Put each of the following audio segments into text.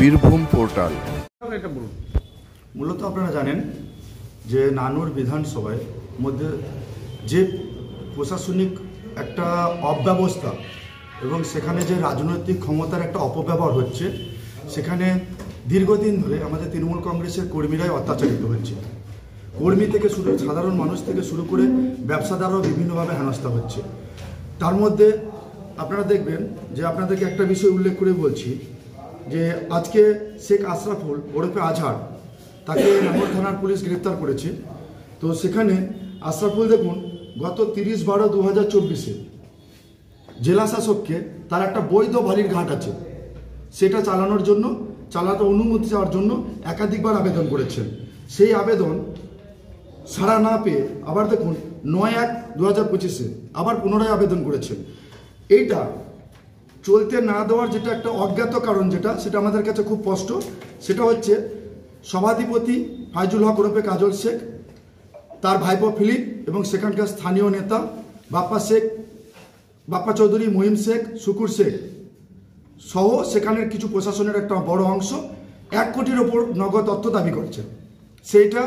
Birbhum portal. মূলত আপনারা জানেন যে নানুর বিধানসভায় মধ্যে যে প্রশাসনিক একটা অব্যবস্থা এবং সেখানে যে রাজনৈতিক ক্ষমতার একটা অপব্যবহার হচ্ছে, সেখানে দীর্ঘদিন ধরে আমাদের তৃণমূল কংগ্রেসের কর্মীরাই অত্যাচারিত হচ্ছে। কর্মী থেকে শুরু সাধারণ মানুষ থেকে শুরু করে ব্যবসাদারও বিভিন্নভাবে হেনস্থা হচ্ছে। তার মধ্যে আপনারা দেখবেন যে আপনাদেরকে একটা বিষয় উল্লেখ করে বলছি যে আজকে শেখ আশরাফুল ওরফে আজহার, তাকে নানুর থানার পুলিশ গ্রেপ্তার করেছে। তো সেখানে আশরাফুল দেখুন গত 30/12/2024 জেলা শাসককে তার একটা বৈধ বালির ঘাট আছে, সেটা চালাতে অনুমতি চাওয়ার জন্য একাধিকবার আবেদন করেছেন। সেই আবেদন সাড়া না পেয়ে আবার দেখুন 9/1/2025 আবার পুনরায় আবেদন করেছেন। এইটা চলতে না দেওয়ার যেটা একটা অজ্ঞাত কারণ সেটা আমাদের কাছে খুব স্পষ্ট। সেটা হচ্ছে সভাধিপতি ফাইজুল হক ওরফে কাজল শেখ, তার ভাইপো ফিলিপ এবং সেখানকার স্থানীয় নেতা বাপ্পা চৌধুরী, মহিম শেখ, শুকুর শেখ সহ সেখানের কিছু প্রশাসনের একটা বড় অংশ 1 কোটির ওপর নগদ অর্থ দাবি করছে। সেইটা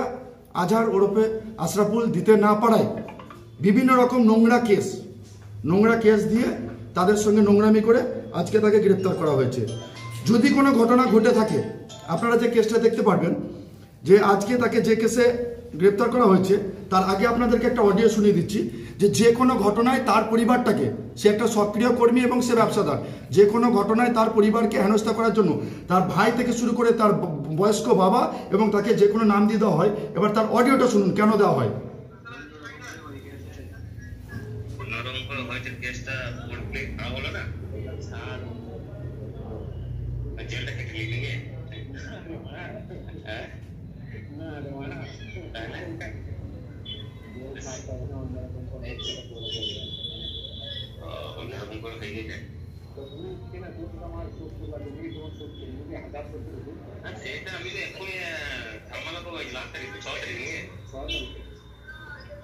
আজহার ওরফে আশরাফুল দিতে না পারায় বিভিন্ন রকম নোংরা কেস দিয়ে তাদের সঙ্গে নোংরামি করে আজকে তাকে গ্রেপ্তার করা হয়েছে। যদি কোনো ঘটনা ঘটে থাকে, আপনারা যে কেসটা দেখতে পারবেন যে আজকে তাকে যে কেসে গ্রেপ্তার করা হয়েছে, তার আগে আপনাদেরকে একটা অডিও শুনিয়ে দিচ্ছি যে কোনো ঘটনায় তার পরিবারটাকে, সে একটা সক্রিয় কর্মী এবং সে ব্যবসাদার, যে কোনো ঘটনায় তার পরিবারকে হেনস্থা করার জন্য তার ভাই থেকে শুরু করে তার বয়স্ক বাবা এবং তাকে যে কোনো নাম দিয়ে দেওয়া হয়। এবার তার অডিওটা শুনুন কেন দেওয়া হয়।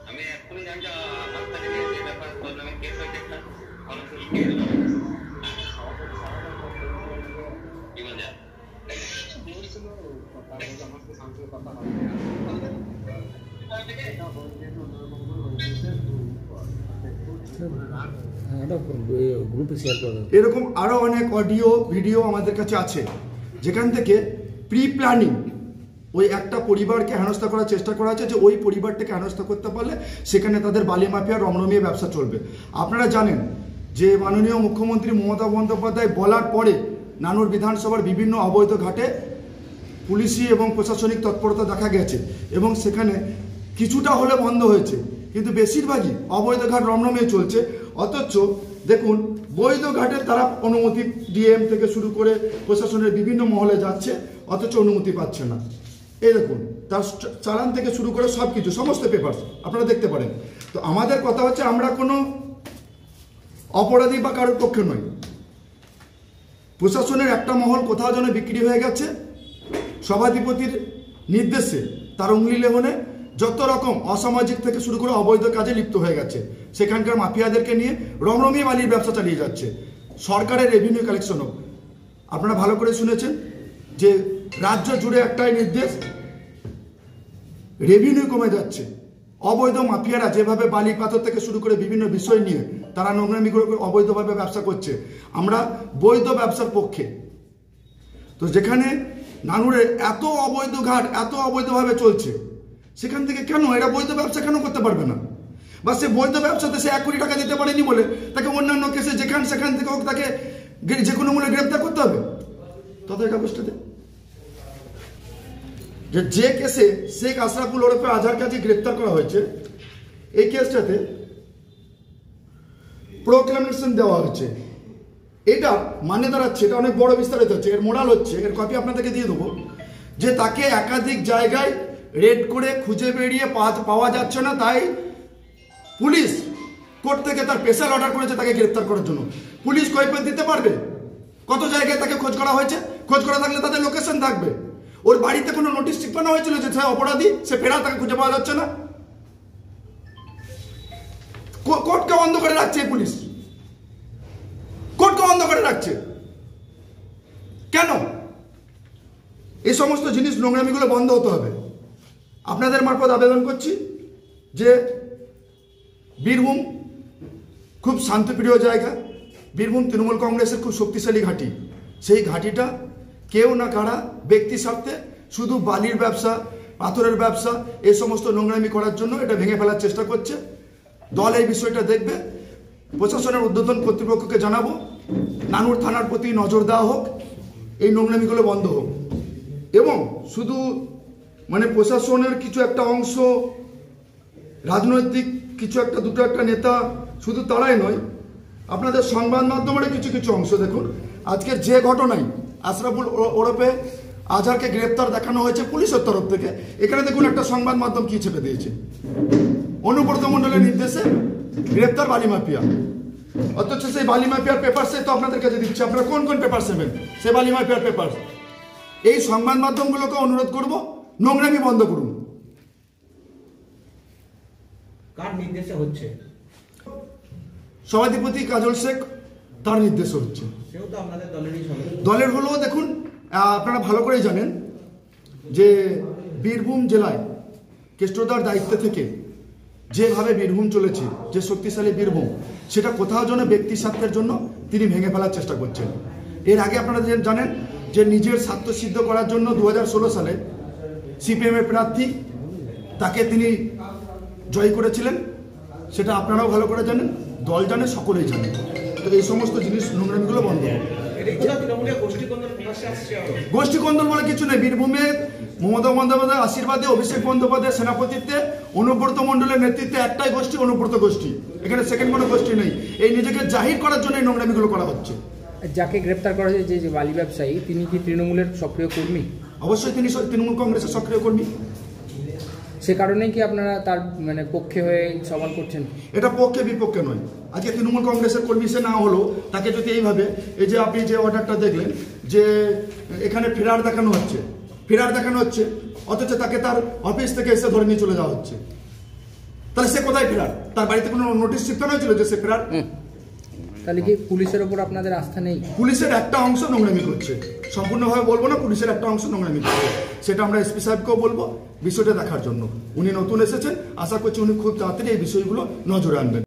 আমি এখনই জানছি ব্যাপার কেস হয়েছে একটা কি বলছে এরকম আরো অনেক অডিও ভিডিও আমাদের কাছে আছে, যেখান থেকে প্রি প্ল্যানিং ওই একটা পরিবারকে হেনস্থা করার চেষ্টা করা হচ্ছে, যে ওই পরিবারটাকে হেনস্থা করতে পারলে সেখানে তাদের বালি মাফিয়া রমরমিয়ে ব্যবসা চলবে। আপনারা জানেন যে মাননীয় মুখ্যমন্ত্রী মমতা বন্দ্যোপাধ্যায় বলার পরে নানুর বিধানসভার বিভিন্ন অবৈধ ঘাটে পুলিশি এবং প্রশাসনিক তৎপরতা দেখা গেছে এবং সেখানে কিছুটা হলে বন্ধ হয়েছে, কিন্তু বেশিরভাগই অবৈধ ঘাট রমরমিয়ে চলছে। অথচ দেখুন বৈধ ঘাটের তারা অনুমতি ডিএম থেকে শুরু করে প্রশাসনের বিভিন্ন মহলে যাচ্ছে, অথচ অনুমতি পাচ্ছে না। এই দেখুন তার চালান থেকে শুরু করে সব কিছু, সমস্ত পেপার আপনারা দেখতে পারেন। তো আমাদের কথা হচ্ছে আমরা কোনো অপরাধী বা কারোর পক্ষে নই। প্রশাসনের একটা মহল কোথাও যেন বিক্রি হয়ে গেছে, সভাধিপতির নির্দেশে তার উঙ্গলি লেহনে যত রকম অসামাজিক থেকে শুরু করে অবৈধ কাজে লিপ্ত হয়ে গেছে। সেখানকার মাফিয়াদেরকে নিয়ে রমরমিয়ে বালির ব্যবসা চালিয়ে যাচ্ছে। সরকারের রেভিনিউ কালেকশনও আপনারা ভালো করে শুনেছেন যে রাজ্য জুড়ে একটাই নির্দেশ, রেভিনিউ কমে যাচ্ছে। অবৈধ মাফিয়ারা যেভাবে বালি পাথর থেকে শুরু করে বিভিন্ন বিষয় নিয়ে তারা নোংরামি করে অবৈধভাবে ব্যবসা করছে, আমরা বৈধ ব্যবসার পক্ষে। তো যেখানে নানুরে এত অবৈধ ঘাট এত অবৈধভাবে চলছে, সেখান থেকে কেন এরা বৈধ ব্যবসা কেন করতে পারবে না? বা সে বৈধ ব্যবসাতে সে 1 কোটি টাকা দিতে পারেনি বলে তাকে অন্যান্য কেসে সেখান থেকে হোক তাকে যে কোনো মূল্যে গ্রেপ্তার করতে হবে তাদের কাগজটাতে। যে কেসে শেখ আশরাফুল ওরফে আজহারকে আজকে গ্রেপ্তার করা হয়েছে, এই কেসটাতে প্রোক্লামেশন দেওয়া হচ্ছে। এটা মানে দাঁড়াচ্ছে, এটা অনেক বড় বিস্তারিত হচ্ছে। এর মোরাল হচ্ছে, এর কপি আপনাদেরকে দিয়ে দেবো, যে তাকে একাধিক জায়গায় রেড করে খুঁজে বেরিয়ে পাওয়া যাচ্ছে না, তাই পুলিশ কোর্ট থেকে তার স্পেশাল অর্ডার করেছে তাকে গ্রেপ্তার করার জন্য। পুলিশ কৈফিয়ত দিতে পারবে কত জায়গায় তাকে খোঁজ করা হয়েছে? খোঁজ করা থাকলে তাদের লোকেশন থাকবে। ওর বাড়িতে কোনো নোটিশ টিপানো হয়েছিল যে সে অপরাধী, সে ফেরার, তাকে খুঁজে পাওয়া যাচ্ছে না। কোর্টকে বন্ধ করে রাখছে পুলিশ, কোর্টকে বন্ধ করে রাখছে কেন? এই সমস্ত জিনিস নোংরামিগুলো বন্ধ হতে হবে। আপনাদের মারফত আবেদন করছি যে বীরভূম খুব শান্তিপ্রিয় জায়গা, বীরভূম তৃণমূল কংগ্রেসের খুব শক্তিশালী ঘাঁটি। সেই ঘাঁটিটা কেউ না কারা ব্যক্তি স্বার্থে শুধু বালির ব্যবসা, পাথরের ব্যবসা, এই সমস্ত নোংরামি করার জন্য এটা ভেঙে ফেলার চেষ্টা করছে। দল এই বিষয়টা দেখবে, প্রশাসনের ঊর্ধ্বতন কর্তৃপক্ষকে জানাবো, নানুর থানার প্রতি নজর দেওয়া হোক, এই নোংরামিগুলো বন্ধ হোক। এবং শুধু মানে প্রশাসনের কিছু একটা অংশ, রাজনৈতিক কিছু একটা দুটো একটা নেতা, শুধু তারাই নয়, আপনাদের সংবাদ মাধ্যমের কিছু কিছু অংশ দেখুন। আজকের যে ঘটনায় আশরাফুল ওরফে আজহারকে গ্রেপ্তার দেখানো হয়েছে পুলিশের তরফ থেকে, এখানে দেখুন একটা সংবাদ মাধ্যম কি ছেপে দিয়েছে, অনুব্রত মণ্ডলের নির্দেশে গ্রেপ্তার বালি মাফিয়া। অথচ সেই বালি মাফিয়ার পেপারসে তো আপনাদের কাছে দিচ্ছে, আপনারা কোন কোন পেপার নেবেন সেই বালি মাফিয়ার পেপার। এই সংবাদ মাধ্যমগুলোকে অনুরোধ করব, নোংরামি বন্ধ করুন। কার নির্দেশে হচ্ছে? সভাধিপতি কাজল শেখ, তার নির্দেশে হচ্ছে। সেও তো আপনাদের দলেরই সদস্য। দলের হলেও দেখুন, আপনারা ভালো করেই জানেন যে বীরভূম জেলায় কেষ্টদার দায়িত্ব থেকে যেভাবে বীরভূম চলেছে, যে শক্তিশালী বীরভূম, সেটা কোথাও যেন ব্যক্তি স্বার্থের জন্য তিনি ভেঙে ফেলার চেষ্টা করছেন। এর আগে আপনারা জানেন যে নিজের স্বার্থ সিদ্ধ করার জন্য 2016 সালে সিপিএমের প্রার্থী, তাকে তিনি জয় করেছিলেন, সেটা আপনারাও ভালো করে জানেন, দল জানে, সকলেই জানে। তো এই সমস্ত জিনিস নোংরামিগুলো বন্ধ হবে। গোষ্ঠীকন্দল বলে কিছু নেই। বীরভূমে মমতা বন্দ্যোপাধ্যায়ের আশীর্বাদে, অভিষেক বন্দ্যোপাধ্যায়ের সেনাপতিত্বে, অনুব্রত মণ্ডলের নেতৃত্বে একটাই গোষ্ঠী, অনুব্রত গোষ্ঠী। এখানে সেকেন্ড কোনো গোষ্ঠী নেই। এই নিজেকে জাহির করার জন্য এই নোংরামিগুলো করা হচ্ছে। যাকে গ্রেপ্তার করা হয়েছে, যে বালি ব্যবসায়ী, তিনি কি তৃণমূলের সক্রিয় কর্মী? অবশ্যই তিনি তৃণমূল কংগ্রেসের সক্রিয় কর্মী। সে কারণেই কি আপনারা তার মানে পক্ষে হয়ে সওয়াল করছেন? এটা পক্ষে বিপক্ষে নয়। আজকে তৃণমূল কংগ্রেসের কর্মী সে না হলো, তাকে যদি এইভাবে, এই যে আপনি যে অর্ডারটা দেখলেন যে এখানে ফেরার দেখানো হচ্ছে, অথচ তাকে তার অফিস থেকে এসে ধরে নিয়ে চলে যাওয়া হচ্ছে, তাহলে সে কোথায় ফেরার? তার বাড়িতে কোনো নোটিশ চিপকানো হয়েছিল যে সে ফেরার? তাহলে কি পুলিশের ওপর আপনাদের আস্থা নেই? পুলিশের একটা অংশ নোংরামি করছে, সম্পূর্ণভাবে বলবো না, পুলিশের একটা অংশ নোংরামি করছে। সেটা আমরা এসপি সাহেবকেও বলবো বিষয়টা দেখার জন্য। উনি নতুন এসেছেন, আশা করছি উনি খুব তাড়াতাড়ি এই বিষয়গুলো নজরে আনবেন।